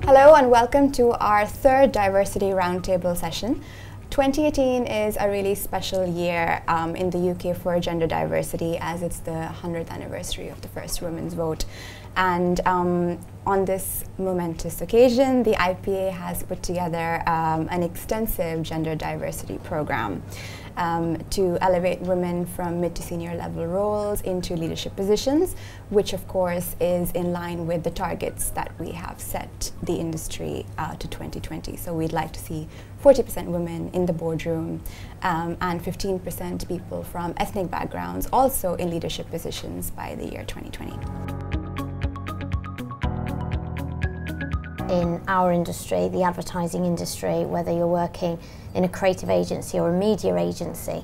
Hello and welcome to our third Diversity Roundtable session. 2018 is a really special year in the UK for gender diversity, as it's the 100th anniversary of the first women's vote. And on this momentous occasion, the IPA has put together an extensive gender diversity program to elevate women from mid to senior level roles into leadership positions, which of course is in line with the targets that we have set the industry to 2020. So we'd like to see 40% women in the boardroom and 15% people from ethnic backgrounds also in leadership positions by the year 2020. In our industry, the advertising industry, whether you're working in a creative agency or a media agency,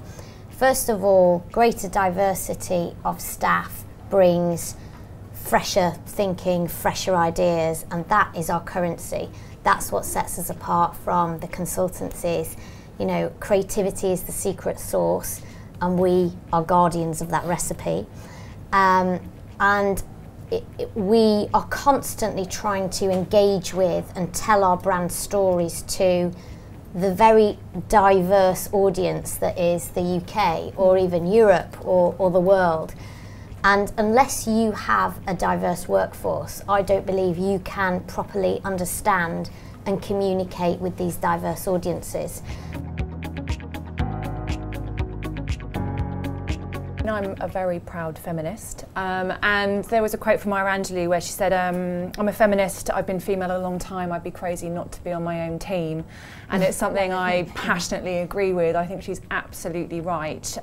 first of all, greater diversity of staff brings fresher thinking, fresher ideas, and that is our currency. That's what sets us apart from the consultancies. You know, creativity is the secret sauce, and we are guardians of that recipe. We are constantly trying to engage with and tell our brand stories to the very diverse audience that is the UK or even Europe or the world. And unless you have a diverse workforce, I don't believe you can properly understand and communicate with these diverse audiences. I'm a very proud feminist, and there was a quote from Maya Angelou where she said, I'm a feminist, I've been female a long time, I'd be crazy not to be on my own team. And it's something I passionately agree with. I think she's absolutely right.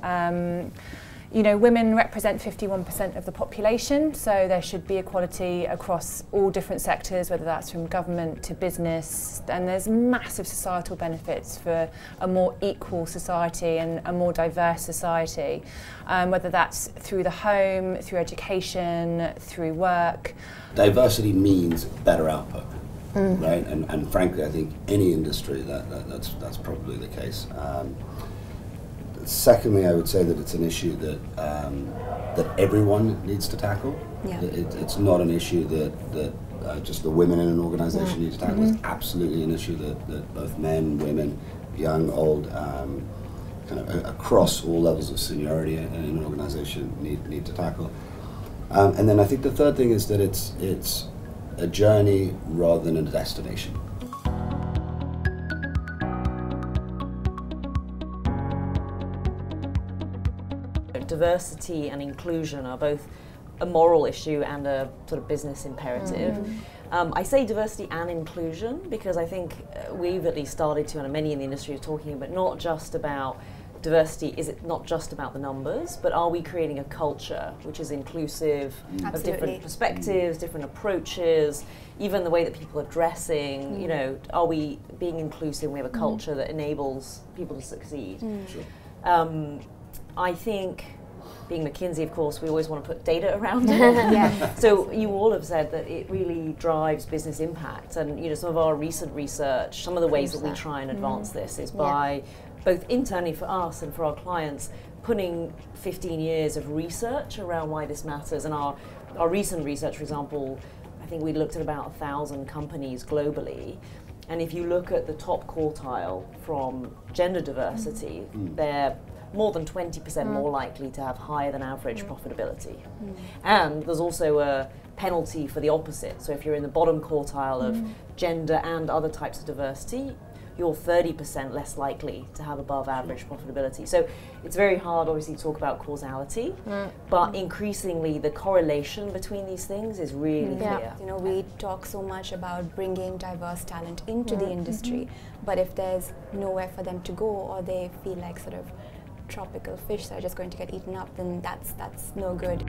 You know, women represent 51% of the population, so there should be equality across all different sectors, whether that's from government to business, and there's massive societal benefits for a more equal society and a more diverse society, whether that's through the home, through education, through work. Diversity means better output, right? And frankly, I think any industry that's probably the case. Secondly, I would say that it's an issue that everyone needs to tackle. Yeah. It's not an issue that just the women in an organisation need to tackle. It's absolutely an issue that both men, women, young, old, kind of across all levels of seniority in an organisation need to tackle. And then I think the third thing is that it's a journey rather than a destination. Diversity and inclusion are both a moral issue and a sort of business imperative. I say diversity and inclusion because I think we've at least started to, and many in the industry are talking about, not just about diversity, is it not just about the numbers, but are we creating a culture which is inclusive of different perspectives, different approaches, even the way that people are dressing, you know, are we being inclusive? We have a culture that enables people to succeed. Sure. I think, being McKinsey, of course, we always want to put data around it. So you all have said that it really drives business impact, and you know, some of our recent research, some of the ways that we try and advance this is by both internally for us and for our clients, putting 15 years of research around why this matters. And our recent research, for example, I think we looked at about 1,000 companies globally. And if you look at the top quartile from gender diversity, they're more than 20% more likely to have higher than average profitability. And there's also a penalty for the opposite. So if you're in the bottom quartile of gender and other types of diversity, you're 30% less likely to have above average profitability. So it's very hard, obviously, to talk about causality, but increasingly the correlation between these things is really clear. You know, we talk so much about bringing diverse talent into the industry, but if there's nowhere for them to go, or they feel like sort of tropical fish that are just going to get eaten up, then that's no good.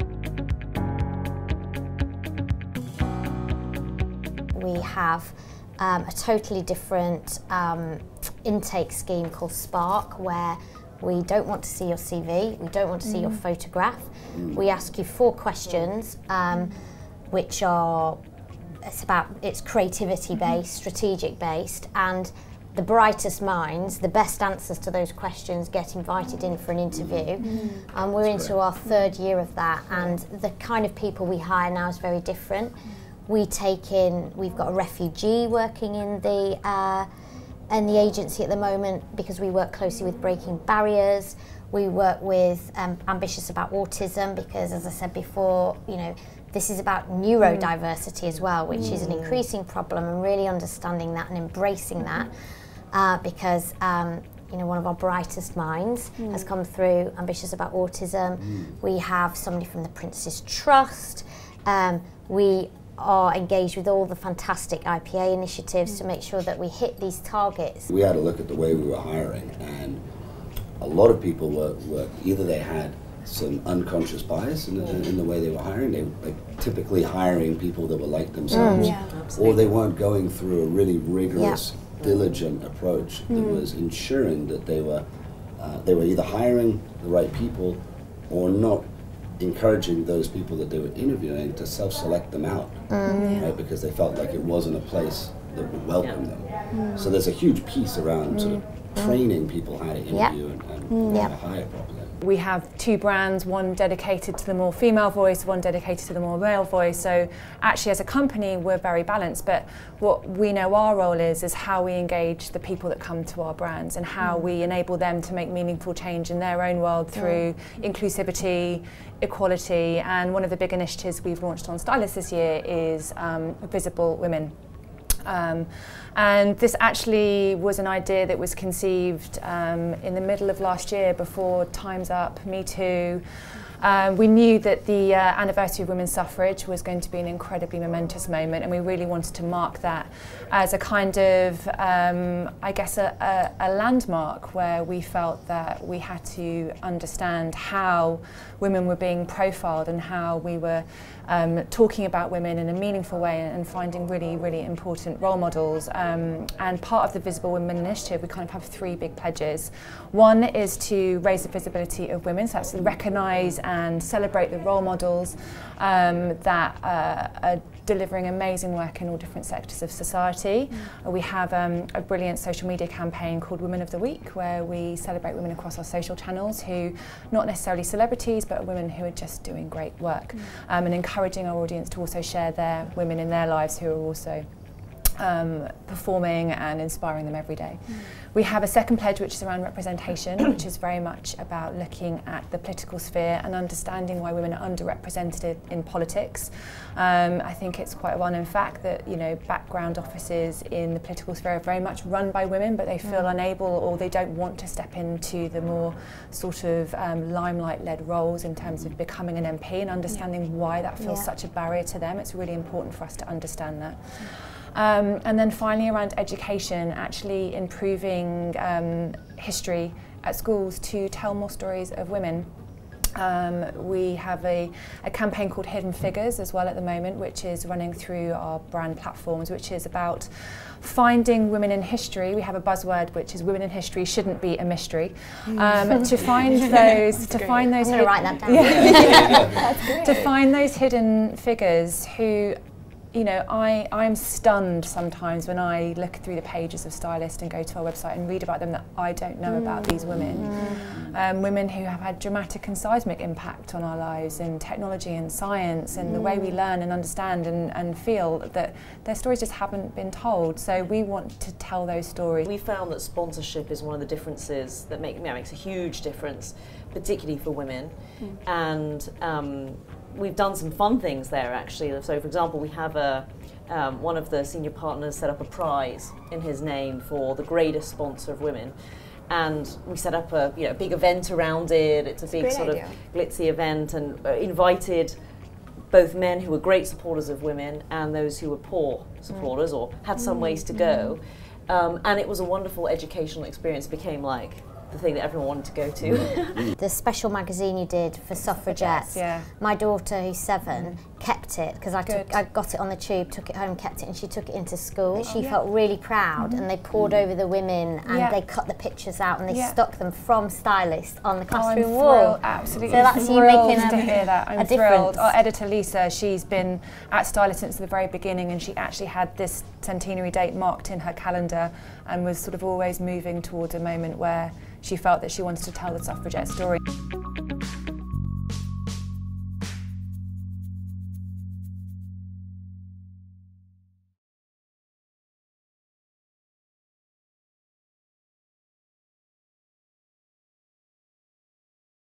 We have a totally different intake scheme called Spark, where we don't want to see your CV, we don't want to see your photograph. We ask you 4 questions, which are, it's creativity based, strategic based, and the brightest minds, the best answers to those questions get invited in for an interview. And we're into our 3rd year of that, and the kind of people we hire now is very different. we've got a refugee working in the agency at the moment, because we work closely with Breaking Barriers. We work with Ambitious About Autism, because, as I said before, you know, this is about neurodiversity as well, which is an increasing problem, and really understanding that and embracing that, because you know, one of our brightest minds has come through Ambitious About Autism. We have somebody from the Prince's Trust. We are engaged with all the fantastic IPA initiatives to make sure that we hit these targets. We had a look at the way we were hiring, and a lot of people were either they had some unconscious bias in the way they were hiring. They were typically hiring people that were like themselves, or they weren't going through a really rigorous, diligent approach that was ensuring that they were either hiring the right people or not encouraging those people that they were interviewing to self-select them out, right? Because they felt like it wasn't a place that would welcome them. So there's a huge piece around sort of training people how to interview and how to hire properly. We have two brands, one dedicated to the more female voice, one dedicated to the more male voice. So actually as a company, we're very balanced, but what we know our role is how we engage the people that come to our brands and how we enable them to make meaningful change in their own world through inclusivity, equality. And one of the big initiatives we've launched on Stylist this year is Visible Women. And this actually was an idea that was conceived in the middle of last year, before Time's Up, Me Too. We knew that the anniversary of women's suffrage was going to be an incredibly momentous moment, and we really wanted to mark that as a kind of, I guess, a landmark where we felt that we had to understand how women were being profiled and how we were talking about women in a meaningful way and finding really, really important role models. And part of the Visible Women Initiative, we kind of have three big pledges. One is to raise the visibility of women, so that's to recognise and celebrate the role models that are delivering amazing work in all different sectors of society. We have a brilliant social media campaign called Women of the Week, where we celebrate women across our social channels who, not necessarily celebrities, but women who are just doing great work, and encouraging our audience to also share their women in their lives who are also performing and inspiring them every day. We have a second pledge which is around representation, which is very much about looking at the political sphere and understanding why women are underrepresented in politics. I think it's quite a well-known fact that, you know, background offices in the political sphere are very much run by women, but they feel unable, or they don't want to step into the more sort of limelight-led roles in terms of becoming an MP, and understanding why that feels such a barrier to them. It's really important for us to understand that. And then finally, around education, actually improving history at schools to tell more stories of women. We have a campaign called Hidden Figures as well at the moment, which is running through our brand platforms, which is about finding women in history. We have a buzzword which is women in history shouldn't be a mystery. To find those, to find those, write that down. To find those hidden figures who, you know, I'm stunned sometimes when I look through the pages of Stylist and go to our website and read about them that I don't know about these women. Women who have had dramatic and seismic impact on our lives in technology and science and the way we learn and understand and feel, that their stories just haven't been told. So we want to tell those stories. We found that sponsorship is one of the differences that makes a huge difference, particularly for women. And we've done some fun things there, actually. So, for example, we have one of the senior partners set up a prize in his name for the greatest sponsor of women, and we set up a big event around it. It's a big sort of glitzy event, and invited both men who were great supporters of women and those who were poor supporters or had some ways to go, and it was a wonderful educational experience. It became like the thing that everyone wanted to go to. The special magazine you did for suffragettes, my daughter, who's 7, kept it, because I got it on the tube, took it home, kept it, and she took it into school. She felt really proud, and they poured over the women, and they cut the pictures out, and they stuck them from Stylist on the classroom wall. Absolutely. So that's you making to hear that. I'm thrilled. Our editor Lisa, she's been at Stylist since the very beginning, and she actually had this centenary date marked in her calendar, and was sort of always moving towards a moment where she felt that she wanted to tell the suffragette story.